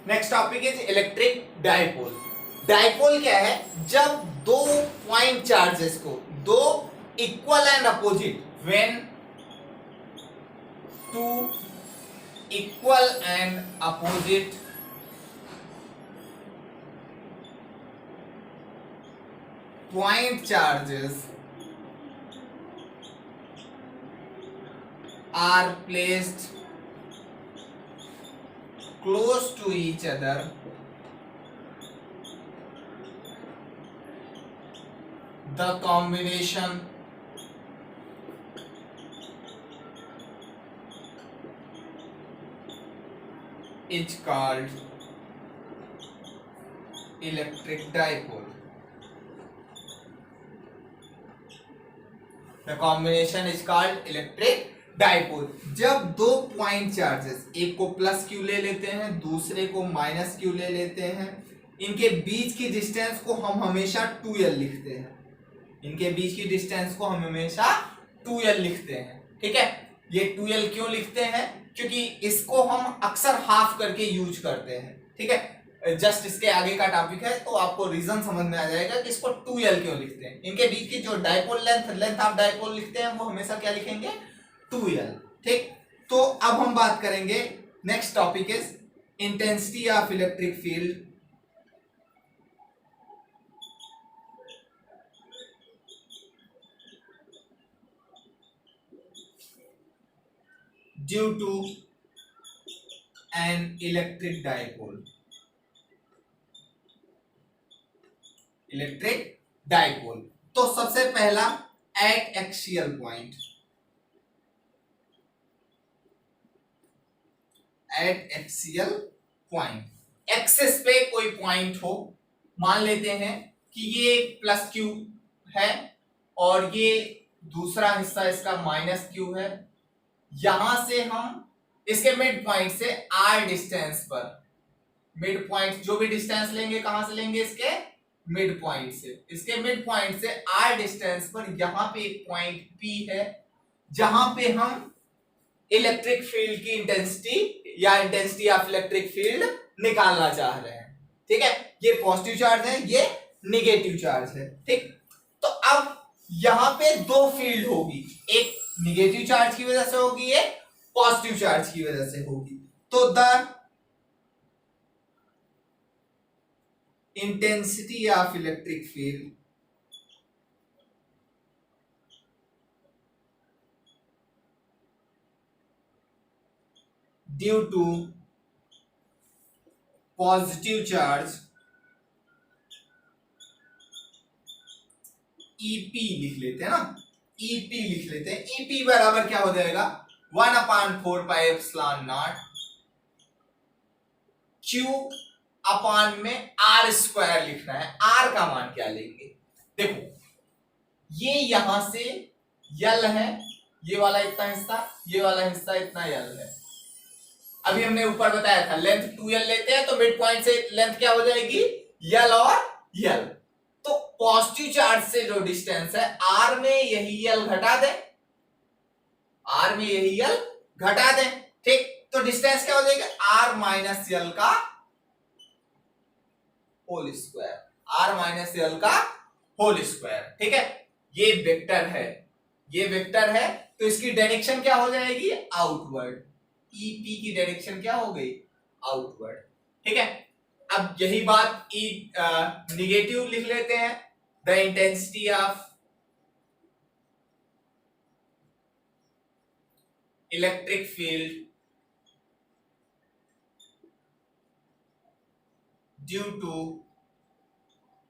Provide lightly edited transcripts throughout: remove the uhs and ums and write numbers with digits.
Next topic is electric dipole. Dipole क्या है? जब दो पॉइंट चार्जेस को, दो equal and opposite, when two equal and opposite point charges are placed close to each other, the combination is called electric dipole. The combination is called electric dipole. जब दो point charges, एक को plus Q ले लेते हैं, दूसरे को minus Q ले लेते हैं, इनके बीच की डिस्टेंस को हम हमेशा 2l लिखते हैं। इनके बीच की डिस्टेंस को हम हमेशा 2l लिखते हैं। ठीक है, ये 2l क्यों लिखते हैं? क्योंकि इसको हम अक्सर हाफ करके यूज करते हैं। ठीक है, जस्ट इसके आगे का टॉपिक है तो आपको रीजन समझ में आ जाएगा कि इसको 2l क्यों लिखते हैं। इनके बीच की जो डाइपोल लेंथ ऑफ डाइपोल लिखते हैं वो हमेशा क्या लिखेंगे? 2l। ठीक, तो अब हम बात करेंगे, next topic is intensity of electric field due to an electric dipole. Electric dipole, तो सबसे पहला at axial point, at axial point, axis पे कोई पॉइंट हो, मान लेते हैं कि ये प्लस क्यू है और ये दूसरा हिस्सा इसका माइनस क्यू है। यहां से हम इसके मिड पॉइंट से आर डिस्टेंस पर, मिड पॉइंट जो भी डिस्टेंस लेंगे कहां से लेंगे? इसके मिड पॉइंट से। इसके मिड पॉइंट से आर डिस्टेंस पर यहां पे एक पॉइंट पी है जहां पे हम इलेक्ट्रिक फील्ड की इंटेंसिटी या इंटेंसिटी ऑफ इलेक्ट्रिक फील्ड निकालना चाह रहे हैं। ठीक है, ये पॉजिटिव चार्ज है, ये निगेटिव चार्ज है। ठीक, तो अब यहां पे दो फील्ड होगी, एक निगेटिव चार्ज की वजह से होगी, एक पॉजिटिव चार्ज की वजह से होगी। तो the intensity of electric field due to positive charge EP लिख लेते हैं ना, EP लिख लेते हैं। EP बराबर क्या हो जाएगा? 1/4πε0 Q अपान में आर स्क्वायर लिखना है। आर का मान क्या लेंगे? देखो, ये यहां से यल है, ये वाला इतना हिस्सा, ये वाला हिस्सा इतना यल है। अभी हमने ऊपर बताया था लेंथ 2l लेते हैं तो मिड पॉइंट से लेंथ क्या हो जाएगी? यल और यल। तो पॉजिटिव चार्ज से जो डिस्टेंस है आर में यही यल घटा दें, आर में यही यल घटा दें। ठीक, तो डिस्टेंस क्या हो जाएगा? आर माइनस यल का होल स्क्वायर, आर माइनस यल का होल स्क्वायर। ठीक है, ये वेक्टर है, ये वेक्टर है, तो इसकी डायरेक्शन क्या हो जाएगी? आउटवर्ड। ईपी की डायरेक्शन क्या हो गई? आउटवर्ड। ठीक है, अब यही बात निगेटिव लिख लेते हैं। The intensity of electric field due to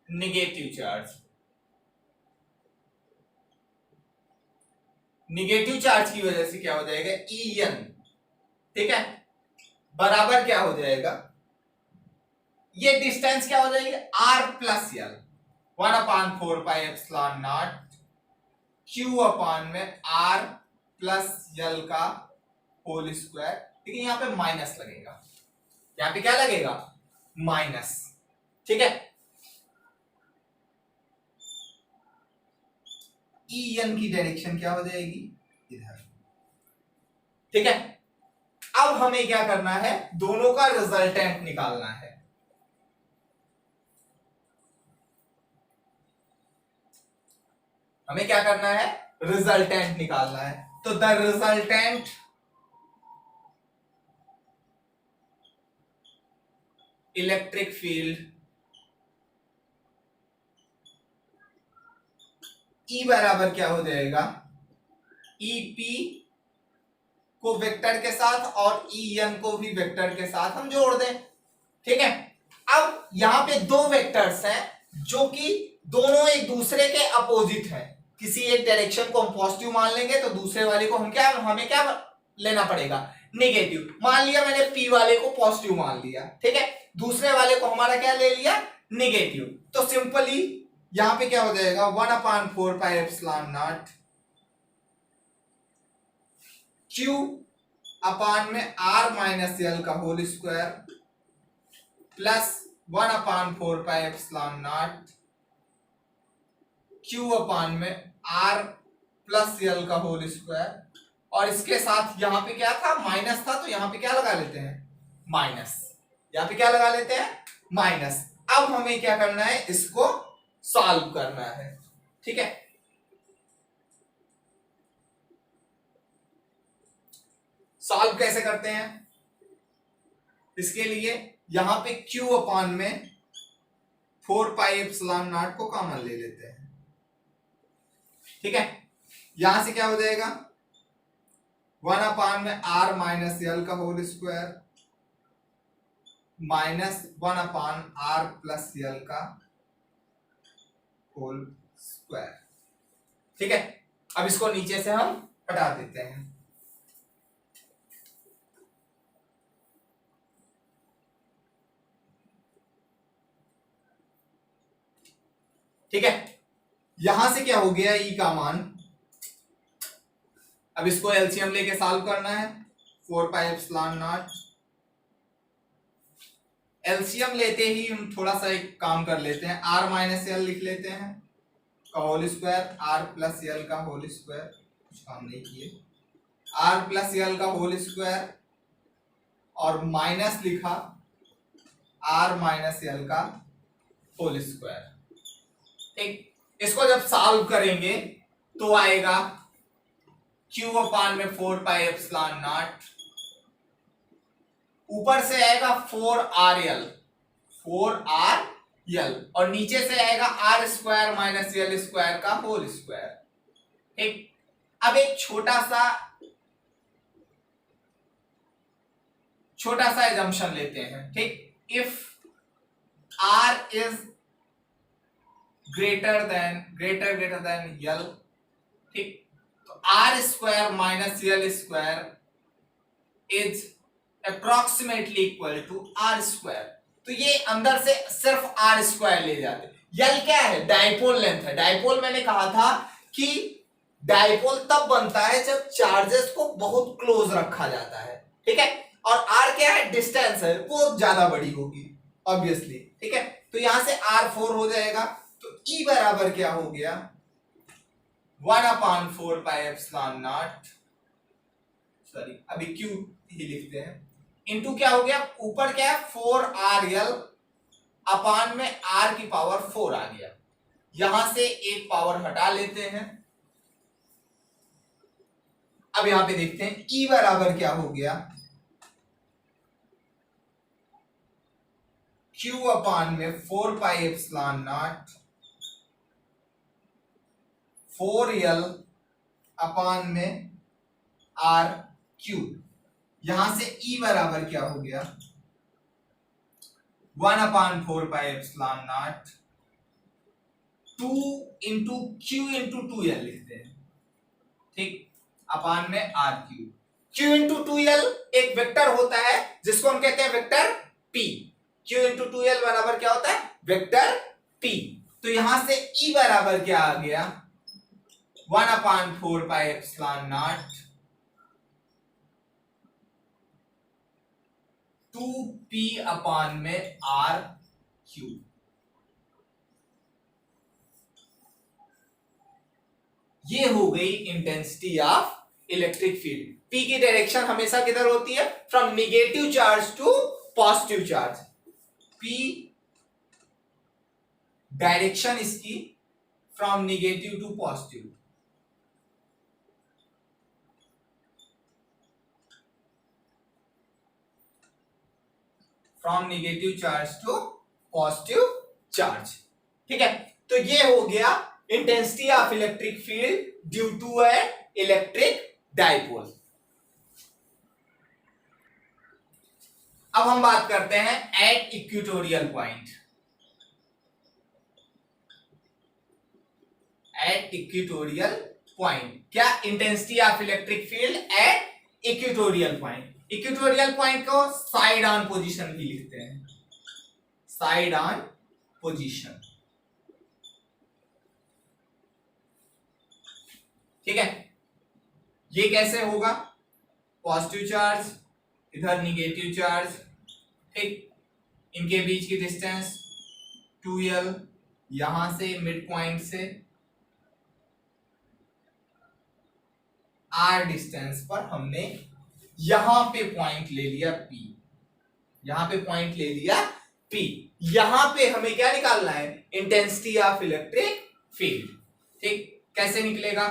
negative charge, negative charge की वजह से क्या हो जाएगा? En। ठीक है, बराबर क्या हो जाएगा? ये डिस्टेंस क्या हो जाएगी? R प्लस यल, 1/4πε0 Q अपान में R प्लस यल का होल स्क्वायर। ठीक है, यहां पे माइनस लगेगा, यहां पे क्या लगेगा? माइनस। ठीक है, En की डायरेक्शन क्या हो जाएगी? इधर। ठीक है, अब हमें क्या करना है, दोनों का रिजल्टेंट निकालना है। हमें क्या करना है, रिजल्टेंट निकालना है। तो the resultant electric field E बराबर क्या हो जाएगा, EP को वेक्टर के साथ और EN को भी वेक्टर के साथ हम जोड़ दें। ठीक है, अब यहां पे दो वेक्टर्स हैं जो कि दोनों एक दूसरे के अपोजिट हैं। किसी एक डायरेक्शन को हम पॉजिटिव मान लेंगे तो दूसरे वाले को हमें क्या लेना पड़ेगा, नेगेटिव। मान लिया मैंने P वाले को पॉजिटिव मान लिया, ठीक है, दूसरे वाले को हमारा क्या ले लिया, नेगेटिव। तो सिंपली यहां पे क्या हो जाएगा, 1/4 pi epsilon naught Q upon में R माइनस L का whole square plus 1/4 pi epsilon naught Q upon में R प्लस L का होल स्क्वायर। और इसके साथ यहां पे क्या था, माइनस था, तो यहां पे क्या लगा लेते हैं, माइनस। यहां पे क्या लगा लेते हैं, माइनस। अब हमें क्या करना है, इसको सॉल्व करना है। ठीक है, सॉल्व कैसे करते हैं, इसके लिए यहां पे Q अपान में 4 पाई एप्सिलॉन नॉट को कॉमन ले लेते हैं। ठीक है, यहां से क्या हो जाएगा, 1/, R माइनस L का whole square minus 1/R plus L का होल स्क्वायर। ठीक है, अब इसको नीचे से हम हटा देते हैं। ठीक है, यहां से क्या हो गया, E का मान। अब इसको एलसीएम लेके सॉल्व करना है, 4 पाई एप्सिलॉन नॉट। एलसीएम लेते ही हम थोड़ा सा एक काम कर लेते हैं, R माइनस L लिख लेते हैं का whole square, R plus L का होल स्क्वायर, कुछ काम नहीं किए, R प्लस L का होल स्क्वायर और माइनस लिखा R माइनस L का होल स्क्वायर। ठीक, इसको जब सॉल्व करेंगे तो आएगा Q अपान में 4 पाई एप्सिलॉन नॉट, ऊपर से आएगा 4RL और नीचे से आएगा R square minus L square का होल स्क्वायर। ठीक, अब एक छोटा सा एजम्पशन लेते हैं। ठीक, if R is greater than L, ठीक, तो R square minus L square is approximately equal to R square. तो ये अंदर से सिर्फ R स्क्वायर ले जाते। L क्या है, डाइपोल लेंथ है। डाइपोल मैंने कहा था कि डाइपोल तब बनता है जब चार्जेस को बहुत क्लोज रखा जाता है। ठीक है, और R क्या है, डिस्टेंस है, वो ज्यादा बड़ी होगी ऑब्वियसली। ठीक है, तो यहां से R4 हो जाएगा। तो E बराबर क्या हो गया, 1/4 पाई एप्सिलॉन नॉट, सॉरी अभी Q ही लिखते हैं, इनटू क्या हो गया, ऊपर क्या है 4RL अपान में R की पावर 4 आ गया। यहां से एक पावर हटा लेते हैं। अब यहां पे देखते हैं E बराबर क्या हो गया, Q अपान में 4 पाई एप्सिलॉन नॉट 4L अपान में RQ। यहां से E बराबर क्या हो गया, 1/4 pi epsilon not 2 into Q into 2L लिखते हैं। ठीक, अपान में RQ। Q इंटू 2L एक वेक्टर होता है जिसको हम कहते हैं vector P। Q into 2L बराबर क्या होता है, वेक्टर P। तो यहां से E बराबर क्या आ गया, 1/4 पाई एप्सिलॉन नॉट 2P अपान में RQ। ये हो गई intensity of electric field. P की डायरेक्शन हमेशा किधर होती है? From negative charge to positive charge. P direction इसकी from negative to positive. From negative charge to positive charge. ठीक है, तो ये हो गया intensity of electric field due to a electric dipole. अब हम बात करते हैं at equatorial point. At equatorial point क्या intensity of electric field at equatorial point. Equatorial point को साइड ऑन पोजीशन भी लिखते हैं, साइड ऑन पोजीशन। ठीक है, ये कैसे होगा? पॉजिटिव चार्ज, इधर निगेटिव चार्ज, ठीक, इनके बीच की डिस्टेंस 2l, यहां से मिड पॉइंट से r डिस्टेंस पर हमने यहां पे पॉइंट ले लिया P, यहां पे पॉइंट ले लिया P। यहां पे हमें क्या निकालना है? Intensity of electric field. ठीक, कैसे निकलेगा?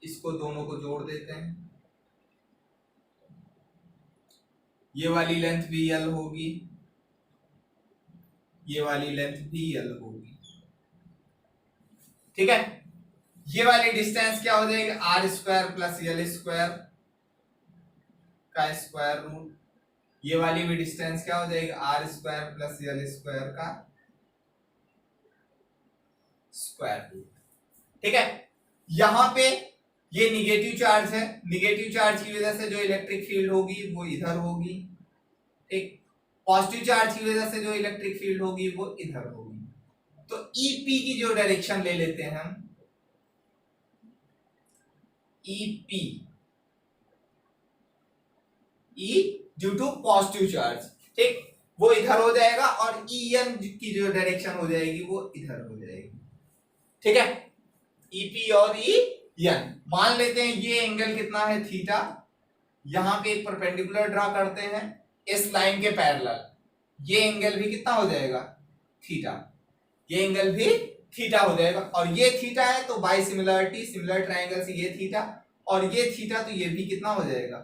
इसको दोनों को जोड़ देते हैं, ये वाली लेंथ भी l होगी, ये वाली लेंथ भी l होगी। ठीक है, ये वाली डिस्टेंस क्या हो जाएगी? आर स्क्वायर प्लस यल स्क्वायर का स्क्वायर रूट। ये वाली भी डिस्टेंस क्या हो जाएगी? आर स्क्वायर प्लस यल स्क्वायर का स्क्वायर रूट। ठीक है, यहां पे ये निगेटिव चार्ज है, निगेटिव चार्ज की वजह से जो इलेक्ट्रिक फील्ड होगी वो इधर होगी। ठीक, पॉजिटिव चार्ज की वजह से जो इलेक्ट्रिक फील्ड होगी वो इधर होगी। तो ईपी की जो डायरेक्शन ले लेते हैं हम, EP, E due to positive charge, ठीक, वो इधर हो जाएगा, और ईएन की जो डायरेक्शन हो जाएगी वो इधर हो जाएगी। ठीक है, ईपी और ईएन। मान लेते हैं ये एंगल कितना है? थीटा। यहां पे एक परपेंडिकुलर ड्रा करते हैं इस लाइन के पैरेलल, ये एंगल भी कितना हो जाएगा? थीटा। ये एंगल भी थीटा हो जाएगा, और ये थीटा है तो बाय सिमिलरिटी सिमिलर ट्रायंगल से ये थीटा, और ये थीटा तो ये भी कितना हो जाएगा?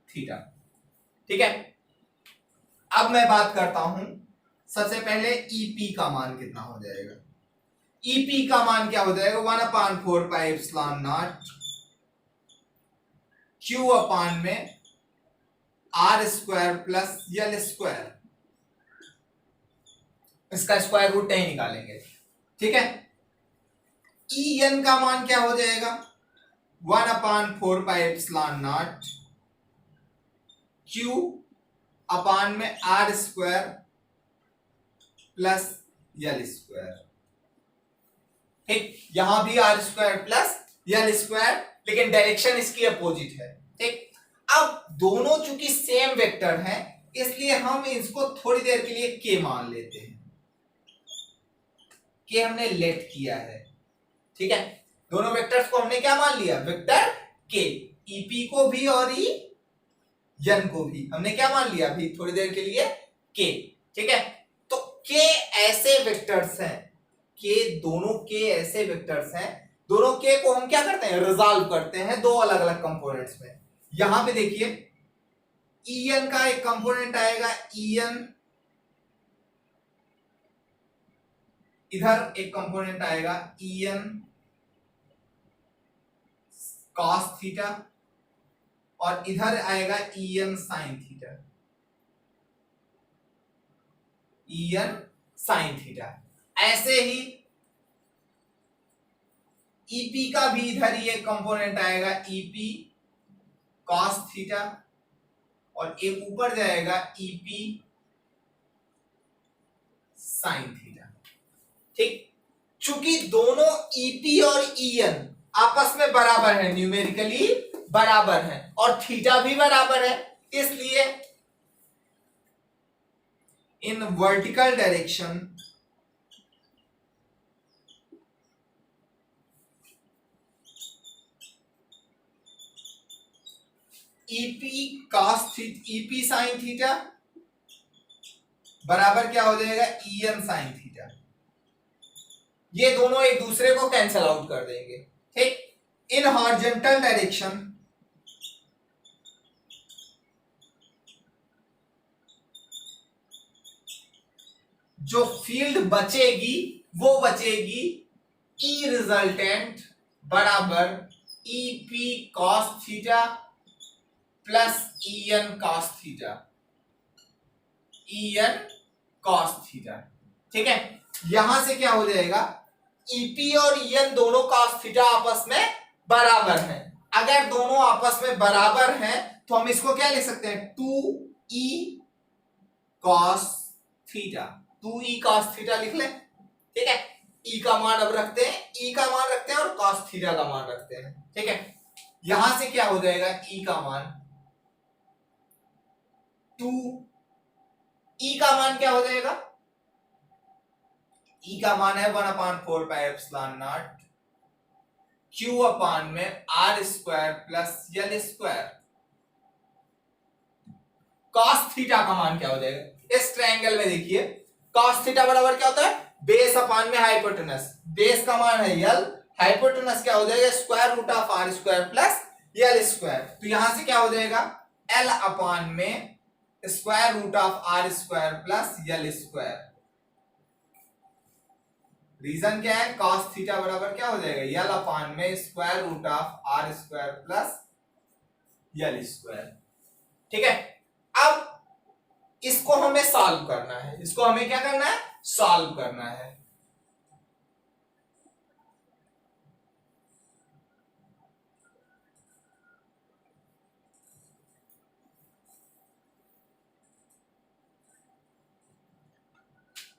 थीटा। ठीक है, अब मैं बात करता हूं, सबसे पहले ईपी का मान कितना हो जाएगा? ईपी का मान क्या हो जाएगा? 1/4 pi epsilon naught Q upon में आर स्क्वायर प्लस यल स्क्वायर, इसका स्क्वायर रूट नहीं निकालेंगे। ठीक है, ईएन का मान क्या हो जाएगा? 1/4 pi epsilon naught Q upon में आर स्क्वायर प्लस यल स्क्वायर। ठीक, यहां भी आर स्क्वायर प्लस यल स्क्वायर, लेकिन डायरेक्शन इसकी अपोजिट है। ठीक, अब दोनों चूंकि सेम वेक्टर हैं, इसलिए हम इसको थोड़ी देर के लिए के मान लेते हैं, के हमने लेट किया है। ठीक है, दोनों वेक्टर्स को हमने क्या मान लिया? वेक्टर के। ईपी को भी और एन को भी हमने क्या मान लिया अभी थोड़ी देर के लिए? के। ठीक है, तो के ऐसे वेक्टर्स हैं, के दोनों के ऐसे वेक्टर्स हैं, दोनों के को हम क्या करते हैं? रिजॉल्व करते हैं दो अलग अलग कंपोनेंट्स में। यहां पे देखिए, ईएन का एक कंपोनेंट आएगा ईएन, इधर एक कंपोनेंट आएगा ईएन कॉस थीटा, और इधर आएगा EN sine theta, EN sine theta. ऐसे ही ईपी का भी इधर ही एक कंपोनेंट आएगा ईपी कॉस थीटा, और एक ऊपर जाएगा ईपी साइन थीटा। ठीक, चूंकि दोनों ईपी और ईएन आपस में बराबर है, न्यूमेरिकली बराबर है, और थीटा भी बराबर है, इसलिए in vertical direction EP cos EP sine theta बराबर क्या हो जाएगा, ईएन साइन थीटा। ये दोनों एक दूसरे को कैंसल आउट कर देंगे, ठीक। इन हॉरिजॉन्टल डायरेक्शन जो फील्ड बचेगी वो बचेगी ई रिजल्टेंट बराबर EP cos theta plus EN cos theta, EN cos theta, ठीक है। यहां से क्या हो जाएगा, ईपी और ईएन दोनों कॉस थीटा आपस में बराबर हैं। अगर दोनों आपस में बराबर हैं तो हम इसको क्या लिख सकते हैं, 2e cos theta, 2e cos theta लिख लें, ठीक है। ई का मान अब रखते हैं, ई का मान रखते हैं और कॉस थीटा का मान रखते हैं, ठीक है। यहां से क्या हो जाएगा, ई का मान 2, ई का मान क्या हो जाएगा, ई का मान है 1/4 pi epsilon naught Q upon में R square plus L square. Cos theta का मान क्या हो जाएगा, इस ट्रायंगल में देखिए कॉस थीटा बराबर क्या होता है, बेस अपान में हाइपोटेनस, बेस का मान है एल, हाइपोटेनस क्या हो जाएगा, square root of R square plus L square. तो यहां से क्या हो जाएगा, एल अपान में square root of R square plus L square. Reason क्या है, cos थीटा बराबर क्या हो जाएगा, यल अपान में square root of R square plus L square, ठीक है। अब इसको हमें सॉल्व करना है, इसको हमें क्या करना है, सॉल्व करना है।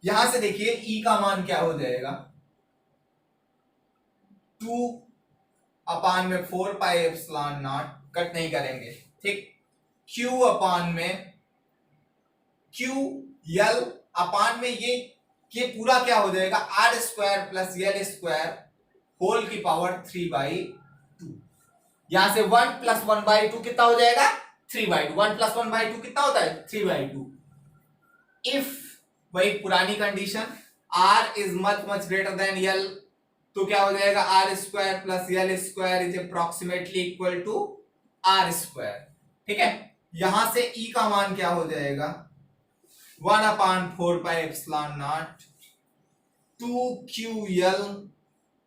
यहां से देखिए ई का मान क्या हो जाएगा, 2/4 पाई एप्सिलॉन नॉट, कट नहीं करेंगे, ठीक। क्यू अपान में क्यू यल अपान में ये पूरा क्या हो जाएगा, are square plus L square whole की पावर 3/2। यहां से 1 + 1/2 कितना हो जाएगा, 3/2। 1 + 1/2 कितना होता है, 3/2। इफ वही पुरानी condition r is much greater than l, तो क्या हो जाएगा, are square plus L square is approximately equal to r square, ठीक है। यहां से e का मान क्या हो जाएगा, 1/4 पाई एप्सिलॉन नॉट 2ql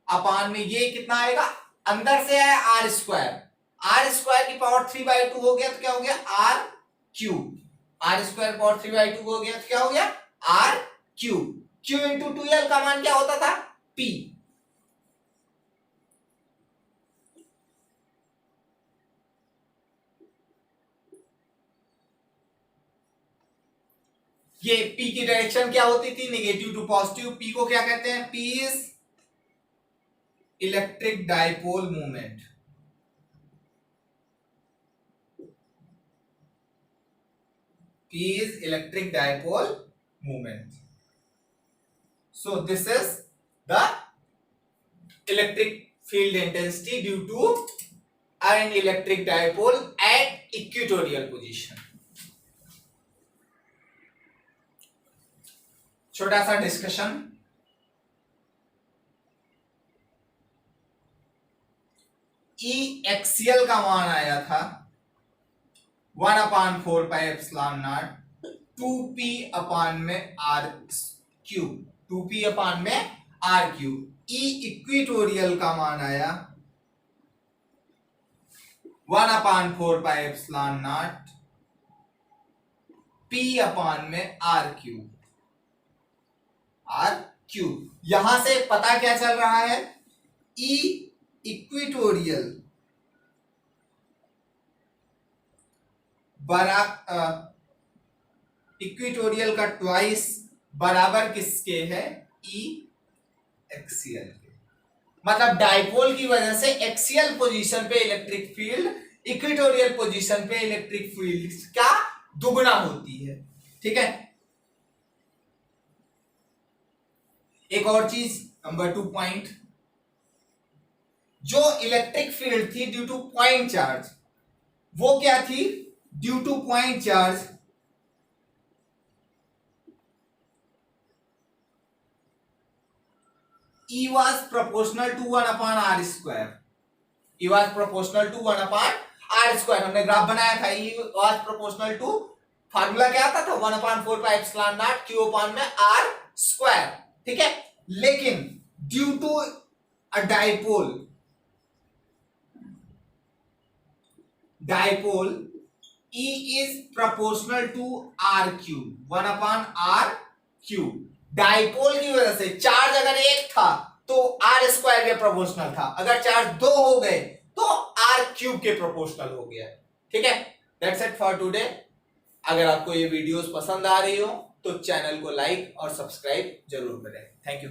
अपान में ये कितना आएगा, अंदर से है आर स्क्वायर की पावर 3/2 हो गया तो क्या हो गया, R cube, R square power 3/2 हो गया तो क्या हो गया, R cube. Q into 2l का मान क्या होता था, p। ये p की डायरेक्शन क्या होती थी, नेगेटिव टू पॉजिटिव। p को क्या कहते हैं, p is electric dipole movement, p is electric dipole moment. So this is the electric field intensity due to an electric dipole at equatorial position. छोटा सा डिस्कशन, E एक्सियल का मान आया था 1/4 पाई एप्सिलॉन नॉट 2p अपान में r cube, 2p अपान में r cube. E equatorial का मान आया 1/4 पाई एप्सिलॉन नॉट p अपान में r क्यूब, r क्यूब। यहां से पता क्या चल रहा है, E इक्वेटोरियल इक्वेटोरियल का ट्वाइस बराबर किसके है, ई एक्सियल के। मतलब डाइपोल की वजह से एक्सियल पोजीशन पे इलेक्ट्रिक फील्ड इक्वेटोरियल पोजीशन पे इलेक्ट्रिक फील्ड का दुगना होती है, ठीक है। एक और चीज, नंबर 2 पॉइंट, जो इलेक्ट्रिक फील्ड थी ड्यू टू पॉइंट चार्ज, वो क्या थी, due two point charge E was proportional to 1 upon r square. E was proportional to 1 upon r square. हमने ग्राफ बनाया था, E was proportional to, formula क्या आता था 1 upon 4 pi epsilon naught q upon में r square, ठीक है। लेकिन due to a dipole E is proportional to r cube, 1 upon r cube। Dipole की वजह से चार्ज अगर एक था तो r स्क्वायर के प्रोपोर्शनल था, अगर चार्ज दो हो गए तो r क्यूब के प्रोपोर्शनल हो गया, ठीक है। That's it for today. अगर आपको ये वीडियोस पसंद आ रही हो तो चैनल को लाइक और सब्सक्राइब जरूर करें। Thank you.